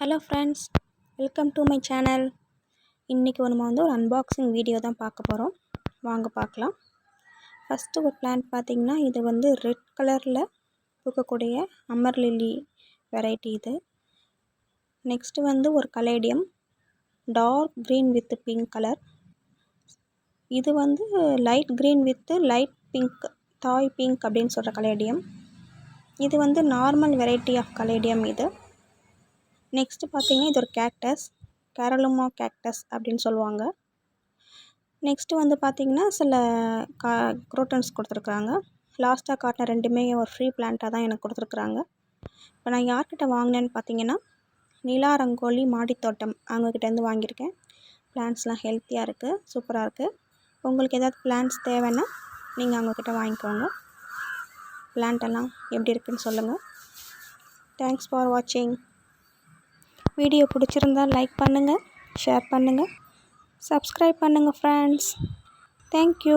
Hello friends, welcome to my channel. இன்றைக்கி நம்ம ஒரு அன்பாக்சிங் வீடியோ தான் பார்க்க போகிறோம். வாங்க பார்க்கலாம். ஃபஸ்ட்டு ஒரு பிளான்ட் பார்த்திங்கன்னா, இது ரெட் கலரில் பூக்கக்கூடிய அமர் லில்லி வெரைட்டி இது. நெக்ஸ்ட்டு ஒரு caladium dark green with pink colour. இது light green with light pink, Thai pink அப்படின்னு சொல்கிற கலேடியம். இது நார்மல் வெரைட்டி ஆஃப் கலேடியம் இது. நெக்ஸ்ட்டு பார்த்திங்கன்னா, இது ஒரு கேக்டஸ், கேரளுமா கேக்டஸ் அப்படின்னு சொல்லுவாங்க. நெக்ஸ்ட்டு பார்த்திங்கன்னா, சில குரோட்டன்ஸ் கொடுத்துருக்குறாங்க. லாஸ்ட்டாக காட்டின ரெண்டுமே ஒரு ஃப்ரீ பிளான்ட்டாக தான் எனக்கு கொடுத்துருக்குறாங்க. இப்போ நான் யார்கிட்ட வாங்கினேன்னு பார்த்திங்கன்னா, நிலா ரங்கோலி மாடித்தோட்டம் அவங்கக்கிட்டேருந்து வாங்கியிருக்கேன். பிளான்ட்ஸ்லாம் ஹெல்த்தியாக இருக்குது, சூப்பராக இருக்குது. உங்களுக்கு ஏதாவது பிளான்ட்ஸ் தேவைன்னா நீங்கள் அவங்கக்கிட்ட வாங்கிக்கோங்க. பிளான்ட்டெல்லாம் எப்படி இருக்குதுன்னு சொல்லுங்கள். தேங்க்ஸ் ஃபார் வாட்சிங். வீடியோ பிடிச்சிருந்தால் லைக் பண்ணுங்கள், ஷேர் பண்ணுங்கள், சப்ஸ்கிரைப் பண்ணுங்கள் ஃப்ரெண்ட்ஸ். தேங்க்யூ.